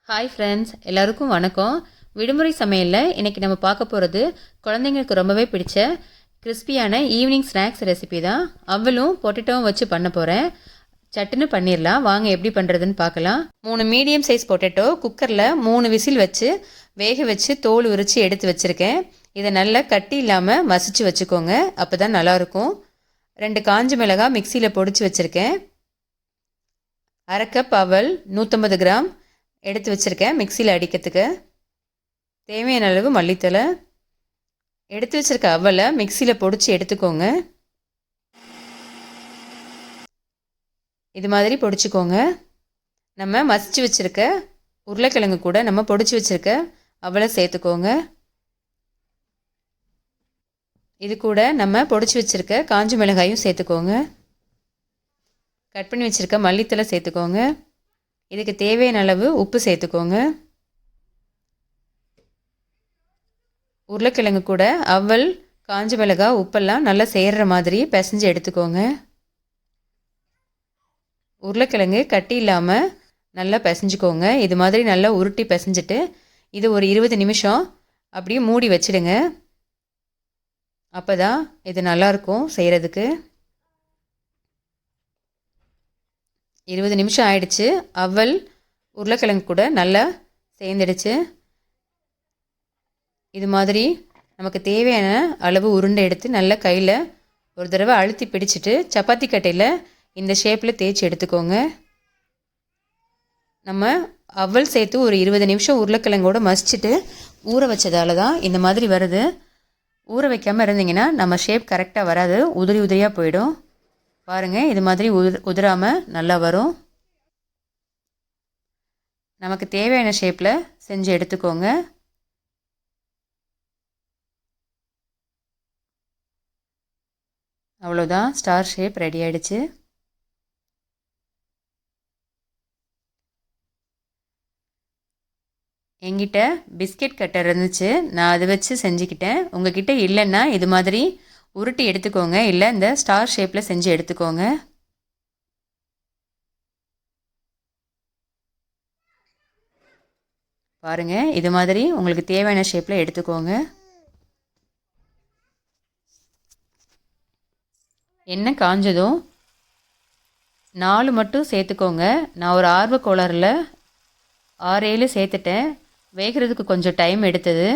Hi friends, எல்லாருக்கும் வணக்கம். விடுமுறை சமையலில் இன்றைக்கி நம்ம பார்க்க போகிறது குழந்தைங்களுக்கு ரொம்பவே பிடிச்ச கிறிஸ்பியான ஈவினிங் ஸ்நாக்ஸ் ரெசிபி தான். அவலும் பொட்டேட்டோவும் வச்சு பண்ண போகிறேன். சட்டுன்னு பண்ணிடலாம். வாங்க எப்படி பண்ணுறதுன்னு பார்க்கலாம். 3 மீடியம் சைஸ் பொட்டேட்டோ குக்கரில் 3 விசில் வச்சு வேக வச்சு தோல் உரித்து எடுத்து வச்சுருக்கேன். இதை நல்லா கட்டி இல்லாமல் மசிச்சு வச்சுக்கோங்க, அப்போ தான் நல்லாயிருக்கும். 2 காஞ்ச மிளகாய் மிக்சியில் பொடிச்சு வச்சுருக்கேன். 1/2 கப் அவல் 150 கிராம் எடுத்து வச்சுருக்கேன் மிக்சியில் அடிக்கிறதுக்கு. தேவையான அளவு மல்லித்தலை. எடுத்து வச்சுருக்க அவலை மிக்சியில் பொடிச்சு எடுத்துக்கோங்க. இது மாதிரி பொடிச்சுக்கோங்க. நம்ம மசிச்சு வச்சுருக்க உருளைக்கிழங்கு கூட நம்ம பொடிச்சு வச்சுருக்க அவலை சேர்த்துக்கோங்க. இது கூட நம்ம பொடிச்சு வச்சுருக்க காஞ்ச மிளகாயும் சேர்த்துக்கோங்க. கட் பண்ணி வச்சுருக்க மல்லித்தலை சேர்த்துக்கோங்க. இதுக்கு தேவையான அளவு உப்பு சேர்த்துக்கோங்க. உருளைக்கிழங்கு கூட அவல், காஞ்ச மிளகாய், உப்பெல்லாம் நல்லா சேர்கிற மாதிரி பிசைஞ்சு எடுத்துக்கோங்க. உருளைக்கிழங்கு கட்டி இல்லாமல் நல்லா பிசைஞ்சுக்கோங்க. இது மாதிரி நல்லா உருட்டி பிசைஞ்சிட்டு இது ஒரு 20 நிமிஷம் அப்படியே மூடி வச்சிடுங்க. அப்போ தான் இது நல்லாயிருக்கும் செய்கிறதுக்கு. 20 நிமிஷம் ஆயிடுச்சு. அவல், உருளைக்கிழங்கு கூட நல்லா சேர்ந்துடுச்சு. இது மாதிரி நமக்கு தேவையான அளவு உருண்டை எடுத்து நல்லா கையில் ஒரு தடவை அழுத்தி பிடிச்சிட்டு சப்பாத்தி கட்டையில் இந்த ஷேப்பில் தேய்ச்சி எடுத்துக்கோங்க. நம்ம அவல் சேர்த்து ஒரு 20 நிமிஷம் உருளைக்கிழங்கோடு மசிச்சுட்டு ஊற வச்சதால தான் இந்த மாதிரி வருது. ஊற வைக்காமல் இருந்தீங்கன்னா நம்ம ஷேப் கரெக்டாக வராது, உதிரி உதிரியாக போயிடும். பாருங்கள், இது மாதிரி உதிராமல் நல்லா வரும். நமக்கு தேவையான ஷேப்பில் செஞ்சு எடுத்துக்கோங்க. அவ்வளோதான், ஸ்டார் ஷேப் ரெடி ஆகிடுச்சு. என்கிட்ட பிஸ்கெட் கட்டர் இருந்துச்சு, நான் அதை வச்சு செஞ்சுக்கிட்டேன். உங்ககிட்ட இல்லைன்னா இது மாதிரி உருட்டி எடுத்துக்கோங்க, இல்லை இந்த ஸ்டார் ஷேப்பில் செஞ்சு எடுத்துக்கோங்க. பாருங்கள், இது மாதிரி உங்களுக்கு தேவையான ஷேப்பில் எடுத்துக்கோங்க. எண்ணெய் காஞ்சதும் 4 மட்டும் சேர்த்துக்கோங்க. நான் ஒரு ஆர்வ கோளாறில் 6-7 சேர்த்துட்டேன். வேகிறதுக்கு கொஞ்சம் டைம் எடுத்தது.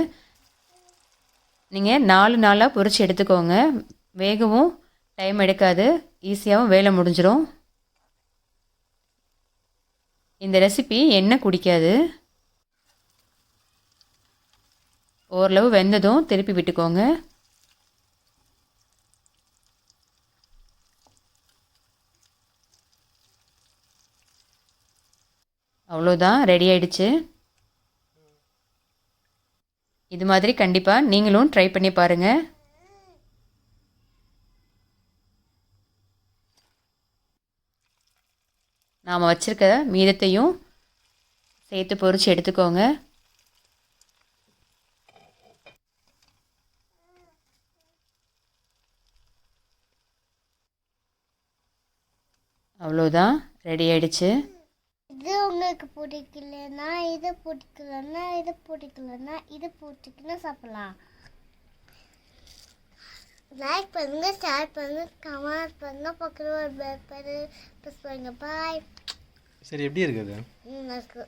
நீங்கள் 4 நாளாக பொரித்து எடுத்துக்கோங்க. வேகவும் டைம் எடுக்காது, ஈஸியாகவும் வேலை முடிஞ்சிடும். இந்த ரெசிபி எண்ணெய் குடிக்காது. ஓரளவு வெந்ததும் திருப்பி விட்டுக்கோங்க. அவ்வளோதான், ரெடி ஆயிடுச்சு. இது மாதிரி கண்டிப்பாக நீங்களும் ட்ரை பண்ணி பாருங்கள். நாம் வச்சுருக்க மீதத்தையும் சேர்த்து பொரித்து எடுத்துக்கோங்க. அவ்வளோதான், ரெடி ஆயிடுச்சு. இது உங்களுக்கு பிடிக்கலன்னா இது பிடிக்கலன்னா இது பிடிக்கலன்னா இது பிடிச்சிக்கின்னு சாப்பிடலாம். லைக் பண்ணுங்க, ஷேர் பண்ணுங்க, கமெண்ட் பண்ணுங்க, பக்கத்தில் ஒரு பெல் பட்டன் ப்ரெஸ் பண்ணுங்க. பாய். சரி, எப்படி இருக்குது? இருக்கு.